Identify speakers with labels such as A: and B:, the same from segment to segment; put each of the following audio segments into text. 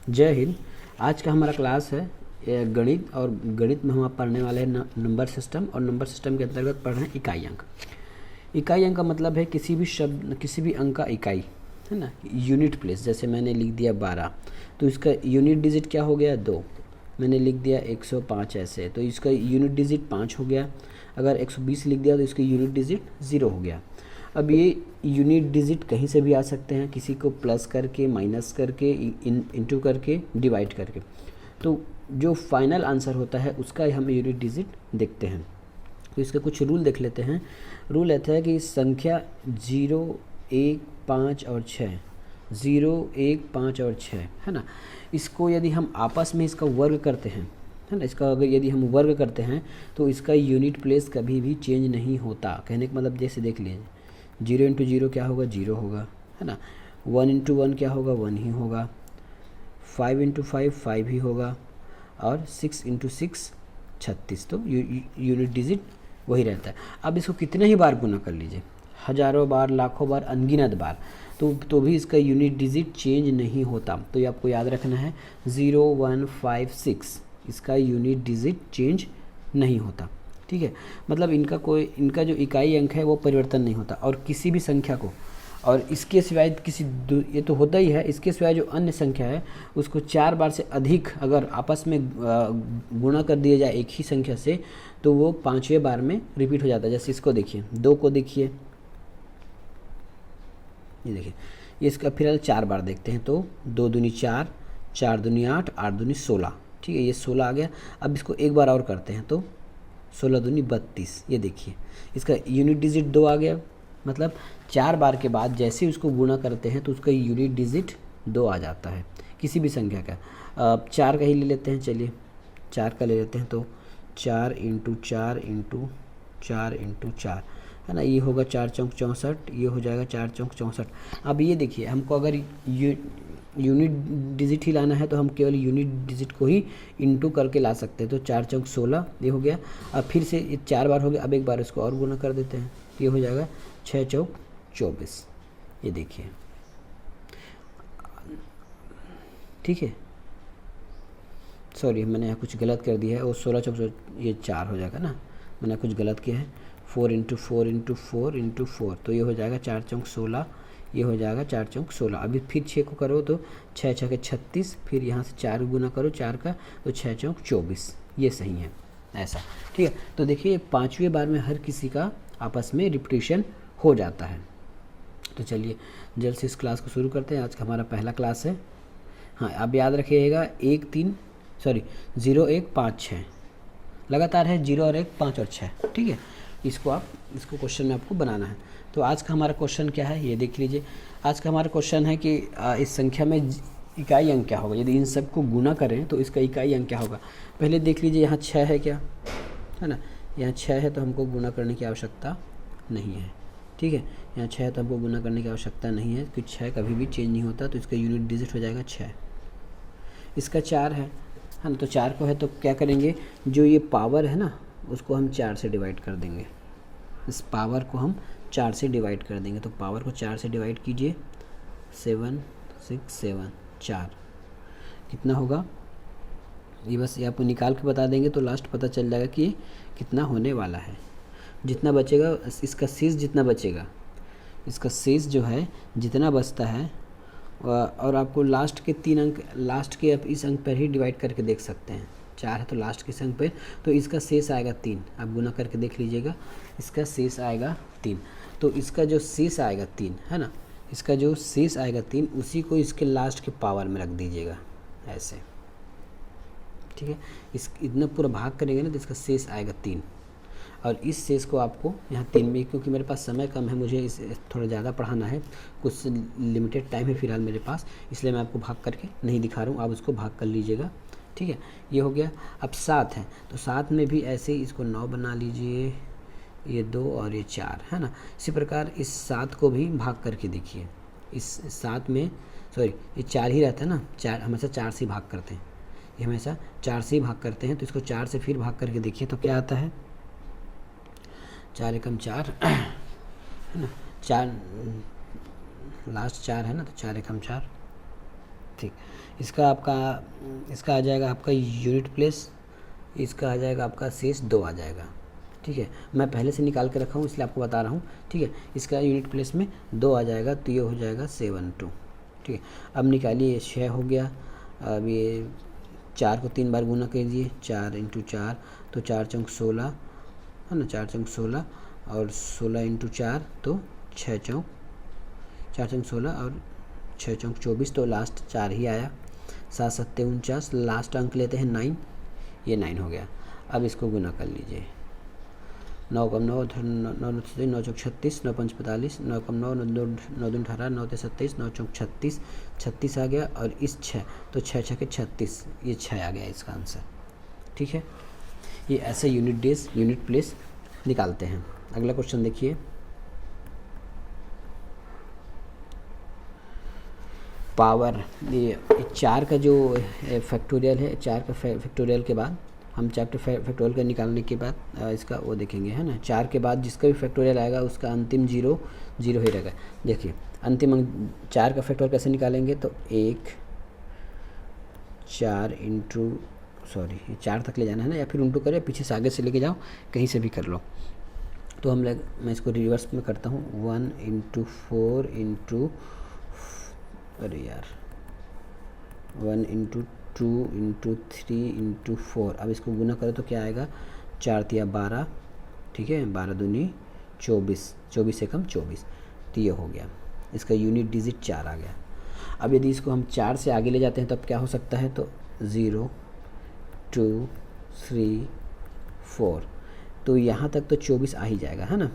A: जय हिंद। आज का हमारा क्लास है गणित, और गणित में हम पढ़ने वाले हैं नंबर सिस्टम, और नंबर सिस्टम के अंतर्गत पढ़ रहे हैं इकाई अंक। इकाई अंक का मतलब है किसी भी शब्द, किसी भी अंक का इकाई, है ना, यूनिट प्लेस। जैसे मैंने लिख दिया 12, तो इसका यूनिट डिजिट क्या हो गया 2। मैंने लिख दिया 105 ऐसे, तो इसका यूनिट डिजिट 5 हो गया। अगर 120 लिख दिया तो इसका यूनिट डिजिट 0 हो गया। अब ये यूनिट डिजिट कहीं से भी आ सकते हैं, किसी को प्लस करके, माइनस करके, इंटू करके, डिवाइड करके। तो जो फाइनल आंसर होता है उसका हम यूनिट डिजिट देखते हैं। तो इसके कुछ रूल देख लेते हैं। रूल ऐसा है कि संख्या 0, 1, 5 और 6, 0, 1, 5 और 6, है ना, इसको यदि हम आपस में इसका वर्ग करते हैं, है ना, इसका अगर यदि हम वर्ग करते हैं तो इसका यूनिट प्लेस कभी भी चेंज नहीं होता। कहने का मतलब जैसे देख लीजिए, 0 इंटू 0 क्या होगा, 0 होगा, है ना। 1 इंटू 1 क्या होगा, 1 ही होगा। 5 इंटू 5 5 ही होगा। और 6 इंटू 6 36। तो यूनिट डिजिट वही रहता है। अब इसको कितने ही बार गुना कर लीजिए, हज़ारों बार, लाखों बार, अनगिनत बार, तो भी इसका यूनिट डिजिट चेंज नहीं होता। तो ये आपको याद रखना है, 0, 1, 5, 6 इसका यूनिट डिजिट चेंज नहीं होता। ठीक है, मतलब इनका जो इकाई अंक है वो परिवर्तन नहीं होता। और किसी भी संख्या को, और इसके सिवाय ये तो होता ही है, इसके सिवाय जो अन्य संख्या है उसको 4 बार से अधिक अगर आपस में गुणा कर दिया जाए एक ही संख्या से, तो वो 5वें बार में रिपीट हो जाता है। जैसे इसको देखिए, 2 को देखिए, ये देखिए, ये इसका फिलहाल 4 बार देखते हैं। तो 2 दूनी 4, 4 दूनी 8, 8 दूनी 16। ठीक है, ये 16 आ गया। अब इसको एक बार और करते हैं, तो 16 दूनी 32। ये देखिए, इसका यूनिट डिजिट 2 आ गया। मतलब 4 बार के बाद जैसे ही उसको गुणा करते हैं तो उसका यूनिट डिजिट 2 आ जाता है किसी भी संख्या का। 4 का ही ले लेते हैं, चलिए 4 का ले लेते हैं। तो 4 इंटू 4 इंटू 4 इंटू 4, है ना, ये होगा 4 चौक 64, ये हो जाएगा 4 चौक 64। अब ये देखिए, हमको अगर यूनिट डिजिट ही लाना है तो हम केवल यूनिट डिजिट को ही इंटू करके ला सकते हैं। तो 4 चौक 16 ये हो गया। अब फिर से ये 4 बार हो गया, अब एक बार इसको और गुना कर देते हैं, ये हो जाएगा 6 चौक 24। ये देखिए, ठीक है, सॉरी मैंने यहाँ कुछ गलत कर दिया है, और 16 चौक ये 4 हो जाएगा ना, मैंने कुछ गलत किया है। 4 इंटू 4 इंटू 4 इंटू 4, तो ये हो जाएगा 4 चौक 16, ये हो जाएगा 4 चौक 16। अभी फिर 6 को करो तो 6 छः 36, फिर यहाँ से 4 गुना करो 4 का, तो 6 चौक 24। ये सही है, ऐसा। ठीक है, तो देखिए 5वें बार में हर किसी का आपस में रिपीटिशन हो जाता है। तो चलिए जल्द से इस क्लास को शुरू करते हैं। आज का हमारा पहला क्लास है। हाँ, आप याद रखिएगा 0, 1, 5, 6 लगातार है, 0 और 1, 5 और 6। ठीक है, इसको क्वेश्चन में आपको बनाना है। तो आज का हमारा क्वेश्चन क्या है, ये देख लीजिए। आज का हमारा क्वेश्चन है कि इस संख्या में इकाई अंक क्या होगा। यदि इन सबको गुना करें तो इसका इकाई अंक क्या होगा। पहले देख लीजिए, यहाँ 6 है क्या, है ना, यहाँ 6 है तो हमको गुना करने की आवश्यकता नहीं है। ठीक है, यहाँ 6 है तो हमको गुना करने की आवश्यकता नहीं है, क्योंकि 6 कभी भी चेंज नहीं होता। तो इसका यूनिट डिजिट हो जाएगा 6। इसका 4 है ना, तो 4 को है तो क्या करेंगे, जो ये पावर है ना उसको हम 4 से डिवाइड कर देंगे। इस पावर को हम 4 से डिवाइड कर देंगे। तो पावर को 4 से डिवाइड कीजिए, 7, 6, 7, 4 कितना होगा, ये बस ये आपको निकाल के बता देंगे तो लास्ट पता चल जाएगा कि कितना होने वाला है। जितना बचेगा, इसका शेष जितना बचेगा, इसका शेष जो है जितना बचता है, और आपको लास्ट के 3 अंक, लास्ट के आप इस अंक पर ही डिवाइड करके देख सकते हैं। 4 है तो लास्ट के अंक पे, तो इसका शेष आएगा 3। आप गुना करके देख लीजिएगा, इसका शेष आएगा 3। तो इसका जो शेष आएगा 3, है ना, इसका जो शेष आएगा 3, उसी को इसके लास्ट के पावर में रख दीजिएगा ऐसे। ठीक है, इस इतना पूरा भाग करेंगे ना तो इसका शेष आएगा 3। और इस शेष को आपको यहाँ 3 में, क्योंकि मेरे पास समय कम है, मुझे इस थोड़ा ज़्यादा पढ़ाना है, कुछ लिमिटेड टाइम है फिलहाल मेरे पास, इसलिए मैं आपको भाग करके नहीं दिखा रहा हूँ, आप उसको भाग कर लीजिएगा। ठीक है, ये हो गया। अब 7 है तो 7 में भी ऐसे ही इसको 9 बना लीजिए, ये 2 और ये 4, है ना। इसी प्रकार इस 7 को भी भाग करके देखिए। इस 7 में, सॉरी, ये 4 ही रहता है ना, 4 हमेशा 4 से भाग करते हैं, ये हमेशा 4 से ही भाग करते हैं। तो इसको 4 से फिर भाग करके देखिए तो क्या आता है, 4 एकम 4, है ना, 4 लास्ट 4 है ना, तो 4 एकम 4, ठीक, इसका आ जाएगा आपका यूनिट प्लेस, इसका आ जाएगा आपका शेष 2 आ जाएगा। ठीक है, मैं पहले से निकाल के रखा हूँ इसलिए आपको बता रहा हूँ। ठीक है, इसका यूनिट प्लेस में 2 आ जाएगा तो ये हो जाएगा 72। ठीक है, अब निकालिए, 6 हो गया। अब ये 4 को 3 बार गुना कीजिए, 4 × 4 तो 4 चौक 16 है ना, 4 चौक 16 और 16 × 4 तो 6 चौक 16 और 6 चौक 24 तो लास्ट 4 ही आया। 7 7 49, लास्ट अंक लेते हैं 9, ये 9 हो गया। अब इसको गुना कर लीजिए, 9 कम 9 9 चौक 36, 9 5 45, 9 कम 9 9 2 18, 9 3 27, 9 चौक 36, 36 आ गया। और इस 6 तो 6 6 के 36, ये 6 आ गया इसका आंसर। ठीक है, ये ऐसे यूनिट डेज यूनिट प्लेस निकालते हैं। अगला क्वेश्चन देखिए, पावर, ये 4 का जो फैक्टोरियल है, 4 का फैक्टोरियल के बाद हम 4 के फैक्टोरियल का निकालने के बाद इसका वो देखेंगे, है ना। 4 के बाद जिसका भी फैक्टोरियल आएगा उसका अंतिम 0 0 ही रहेगा। देखिए अंतिम 4 का फैक्टोरियल कैसे निकालेंगे, तो 1 4 इंटू, सॉरी 4 तक ले जाना है ना, या फिर उल्टू करें, पीछे से आगे से लेके जाओ, कहीं से भी कर लो। तो मैं इसको रिवर्स में करता हूँ, 1 × 4 × अरे यार 1 × 2 × 3 × 4। अब इसको गुना करो तो क्या आएगा, 4 तिया 12, ठीक है, 12 दूनी 24, 24 से कम 24, तो ये हो गया। इसका यूनिट डिजिट 4 आ गया। अब यदि इसको हम 4 से आगे ले जाते हैं तब क्या हो सकता है, तो 0 2 3 4, तो यहाँ तक तो 24 आ ही जाएगा, है ना।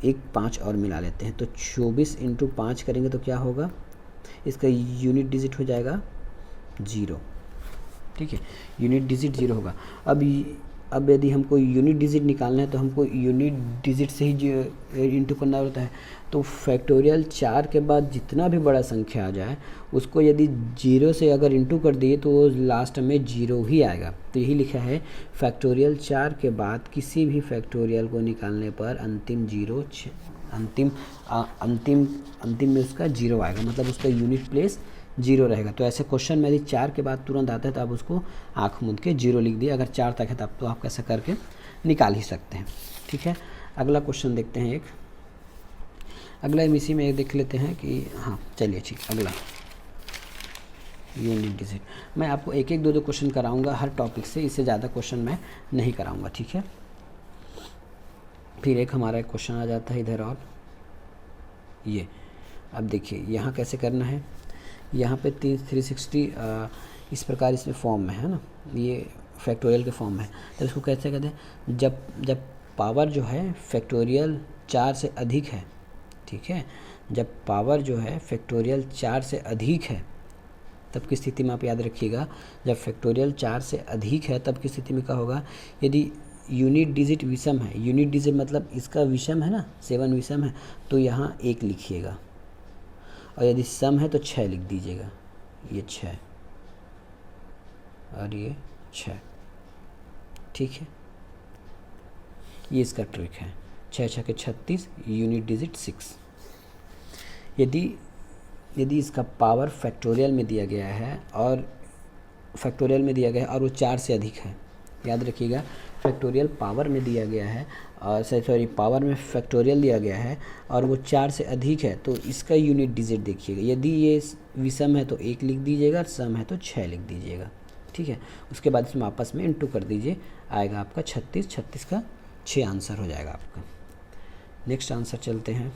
A: एक 5 और मिला लेते हैं, तो 24 × 5 करेंगे तो क्या होगा, इसका यूनिट डिजिट हो जाएगा 0। ठीक है, यूनिट डिजिट 0 होगा। अब यदि हमको यूनिट डिजिट निकालना है तो हमको यूनिट डिजिट से ही इंटू करना होता है। तो फैक्टोरियल 4 के बाद जितना भी बड़ा संख्या आ जाए उसको यदि 0 से अगर इंटू कर दिए तो वो लास्ट में 0 ही आएगा। तो यही लिखा है, फैक्टोरियल 4 के बाद किसी भी फैक्टोरियल को निकालने पर अंतिम 0 अंतिम में उसका 0 आएगा, मतलब उसका यूनिट प्लेस 0 रहेगा। तो ऐसे क्वेश्चन में यदि 4 के बाद तुरंत आता है तो आप उसको आँख मूंद के 0 लिख दिए। अगर 4 तक है तब तो आप कैसे करके निकाल ही सकते हैं। ठीक है, अगला क्वेश्चन देखते हैं। अगला हम इसी में एक देख लेते हैं कि हाँ चलिए ठीक, अगला यूनिट डिजिट। मैं आपको एक एक 2 क्वेश्चन कराऊंगा हर टॉपिक से, इससे ज़्यादा क्वेश्चन मैं नहीं कराऊंगा। ठीक है, फिर एक हमारा क्वेश्चन आ जाता है इधर, और ये अब देखिए यहाँ कैसे करना है। यहाँ पे 360 इस प्रकार इसमें फॉर्म में है ना, ये फैक्टोरियल के फॉर्म में है। तो इसको कैसे कहते हैं, जब पावर जो है फैक्टोरियल 4 से अधिक है, ठीक है, जब पावर जो है फैक्टोरियल 4 से अधिक है तब की स्थिति में आप याद रखिएगा, जब फैक्टोरियल 4 से अधिक है तब की स्थिति में क्या होगा, यदि यूनिट डिजिट विषम है, यूनिट डिजिट मतलब इसका विषम है ना, 7 विषम है, तो यहाँ 1 लिखिएगा, और यदि सम है तो 6 लिख दीजिएगा, ये 6 और ये 6। ठीक है, ये इसका ट्रिक है। 6 6 के 36, यूनिट डिजिट 6। यदि इसका पावर फैक्टोरियल में दिया गया है और वो 4 से अधिक है, याद रखिएगा फैक्टोरियल पावर में दिया गया है और सॉरी पावर में फैक्टोरियल दिया गया है और वो 4 से अधिक है, तो इसका यूनिट डिजिट देखिएगा। यदि ये विषम है तो 1 लिख दीजिएगा, सम है तो 6 लिख दीजिएगा। ठीक है, उसके बाद इसमें आपस में इंटू कर दीजिए, आएगा आपका 36। 36 का 6 आंसर हो जाएगा आपका। नेक्स्ट आंसर चलते हैं,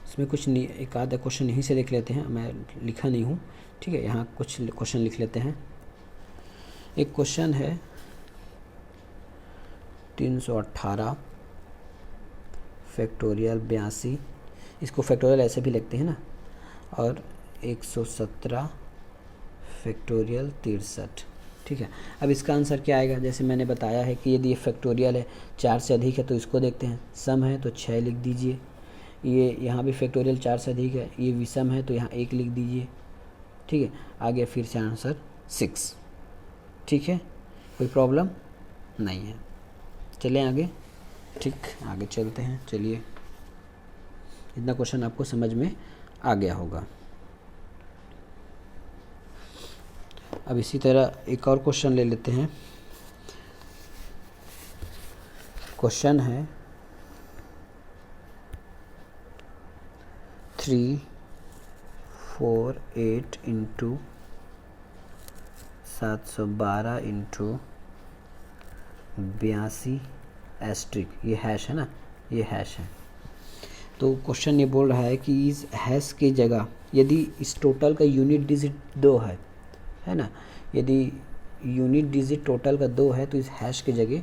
A: इसमें कुछ नहीं, एक आधा क्वेश्चन यहीं से देख लेते हैं, मैं लिखा नहीं हूँ। ठीक है, यहाँ कुछ क्वेश्चन लिख लेते हैं। एक क्वेश्चन है 318 फैक्टोरियल 82, इसको फैक्टोरियल ऐसे भी लिखते हैं ना, और 117 फैक्टोरियल 63। ठीक है, अब इसका आंसर क्या आएगा, जैसे मैंने बताया है कि यदि ये फैक्टोरियल है 4 से अधिक है तो इसको देखते हैं, सम है तो 6 लिख दीजिए, ये यहाँ भी फैक्टोरियल 4 से अधिक है, ये विषम है तो यहाँ 1 लिख दीजिए। ठीक है, आगे फिर से आंसर 6। ठीक है, कोई प्रॉब्लम नहीं है, चलें आगे। ठीक, आगे चलते हैं। चलिए, इतना क्वेश्चन आपको समझ में आ गया होगा। अब इसी तरह एक और क्वेश्चन ले लेते हैं। क्वेश्चन है 348 इंटू 712 इंटू 82 एस्ट्रिक, ये हैश है ना, ये हैश है। तो क्वेश्चन ये बोल रहा है कि इस हैश की जगह यदि इस टोटल का यूनिट डिजिट 2 है ना, यदि यूनिट डिजिट टोटल का 2 है तो इस हैश की जगह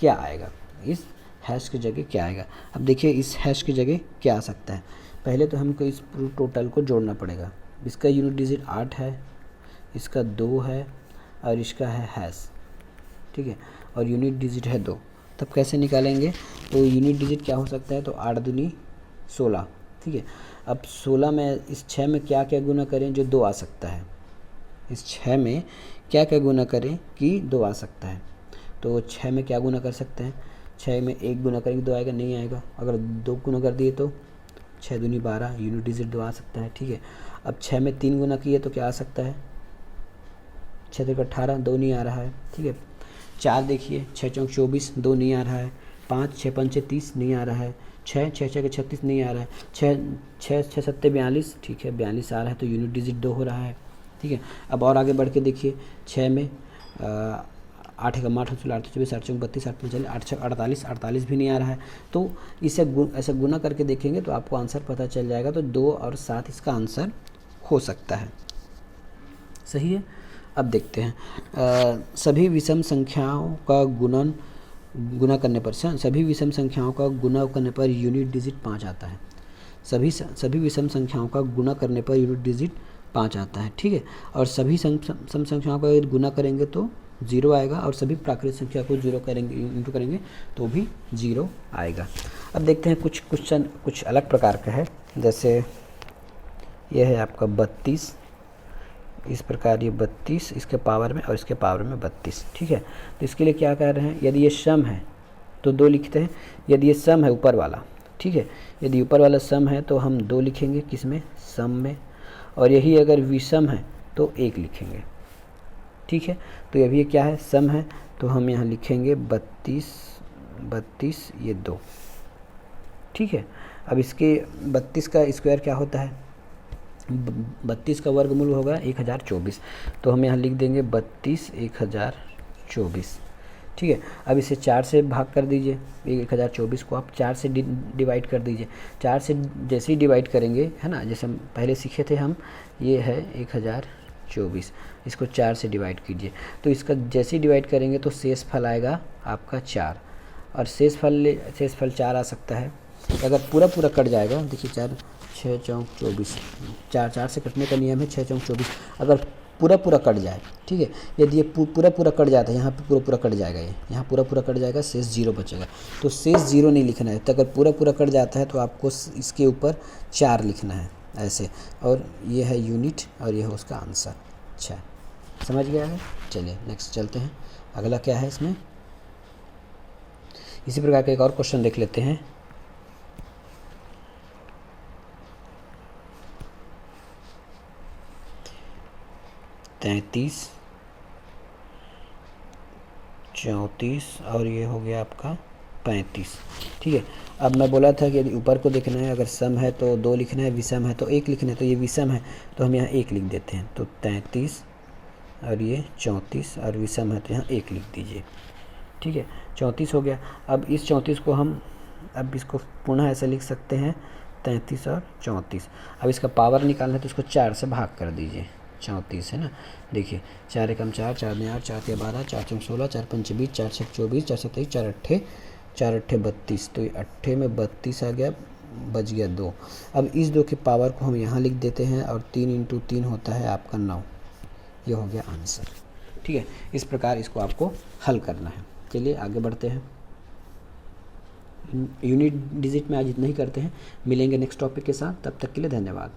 A: क्या आएगा, इस हैश की जगह क्या आएगा। अब देखिए इस हैश की जगह क्या आ सकता है। पहले तो हमको इस टोटल को जोड़ना पड़ेगा। इसका यूनिट डिजिट 8 है, इसका 2 है और इसका है हैश, ठीक है, और यूनिट डिजिट है 2। तब कैसे निकालेंगे, तो यूनिट डिजिट क्या हो सकता है, तो 8 दूनी 16, ठीक है। अब 16 में इस 6 में क्या क्या गुना करें जो 2 आ सकता है, इस 6 में क्या क्या गुना करें कि 2 आ सकता है। तो 6 में क्या गुना कर सकते हैं, 6 में 1 गुना करेंगे 2 आएगा, नहीं आएगा। अगर 2 गुना कर दिए तो 6 दूनी 12, यूनिट डिजिट 2 आ सकता है, ठीक है। अब 6 में 3 गुना किए तो क्या आ सकता है, 6 3 18, 2 नहीं आ रहा है, ठीक है। 4 देखिए, 6 चौक 24, 2 नहीं आ रहा है। 5 6 5 30 नहीं आ रहा है। 6 6 6 36 नहीं आ रहा है। 6 6 6 7 42, ठीक है, 42 आ रहा है, तो यूनिट डिजिट 2 हो रहा है, ठीक है। अब और आगे बढ़ के देखिए, 6 में 8 का 8 8 24 8 32 8 45 8 48 48 भी नहीं आ रहा है। तो इसे ऐसा गुना करके देखेंगे तो आपको आंसर पता चल जाएगा। तो 2 और 7 इसका आंसर हो सकता है, सही है। अब देखते हैं सभी विषम संख्याओं का गुना करने पर, सभी विषम संख्याओं का गुना करने पर यूनिट डिजिट 5 आता है। सभी विषम संख्याओं का गुना करने पर यूनिट डिजिट 5 आता है, ठीक है। और सभी सम संख्याओं का गुना करेंगे तो 0 आएगा, और सभी प्राकृतिक संख्या को 0 करेंगे इंटू करेंगे तो भी 0 आएगा। अब देखते हैं कुछ क्वेश्चन कुछ अलग प्रकार का है। जैसे यह है आपका 32, इस प्रकार ये 32 इसके पावर में और इसके पावर में 32, ठीक है। तो इसके लिए क्या कर रहे हैं, यदि ये सम है तो 2 लिखते हैं, यदि ये सम है ऊपर वाला, ठीक है, यदि ऊपर वाला सम है तो हम 2 लिखेंगे, किस में, सम में। और यही अगर विषम है तो 1 लिखेंगे, ठीक है। तो अभी ये क्या है, सम है, तो हम यहाँ लिखेंगे 32 ये 2, ठीक है। अब इसके 32 का स्क्वायर क्या होता है, 32 का वर्गमूल होगा 1024, तो हम यहाँ लिख देंगे 32 1024, ठीक है। अब इसे 4 से भाग कर दीजिए, 1024 को आप 4 से डिवाइड कर दीजिए। 4 से जैसे ही डिवाइड करेंगे, है ना, जैसे हम पहले सीखे थे हम, ये है 1024, इसको 4 से डिवाइड कीजिए। तो इसका जैसे ही डिवाइड करेंगे तो शेष फल आएगा आपका 4, और शेष फल 4 आ सकता है। अगर पूरा कट जाएगा, देखिए 4 6 चौक 24, 4 से कटने का नियम है, 6 चौक 24। अगर पूरा कट जाए, ठीक है, यदि ये पूरा कट जाता है, यहाँ पे पूरा कट जाएगा, ये यहाँ पूरा कट जाएगा, शेष 0 बचेगा। तो शेष 0 नहीं लिखना है। तो अगर पूरा कट जाता है तो आपको इसके ऊपर 4 लिखना है, ऐसे। और ये है यूनिट और ये है उसका आंसर। अच्छा, समझ गया है। चलिए नेक्स्ट चलते हैं, अगला क्या है इसमें। इसी प्रकार का एक और क्वेश्चन देख लेते हैं। तैंतीस 34 और ये हो गया आपका 35, ठीक है। अब मैं बोला था कि यदि ऊपर को देखना है, अगर सम है तो 2 लिखना है, विषम है तो 1 लिखना है। तो ये विषम है तो हम यहाँ 1 लिख देते हैं। तो 33 और ये 34 और विषम है तो यहाँ 1 लिख दीजिए, ठीक है। 34 हो गया। अब इस 34 को हम अब इसको पुनः ऐसे लिख सकते हैं, 33 और 34। अब इसका पावर निकालना है तो इसको 4 से भाग कर दीजिए, 34 है ना। देखिए 4 एकम 4, 4 में 8, 4 के 12, 4 चौक 16, 4 पंच 20, 4 छक 24, 4 27, 4 अट्ठे 32। तो ये अट्ठे में 32 आ गया, बच गया 2। अब इस 2 के पावर को हम यहाँ लिख देते हैं, और 3 इंटू 3 होता है आपका 9। ये हो गया आंसर, ठीक है। इस प्रकार इसको आपको हल करना है। चलिए आगे बढ़ते हैं। यूनिट डिजिट में आज इतना ही करते हैं, मिलेंगे नेक्स्ट टॉपिक के साथ। तब तक के लिए धन्यवाद।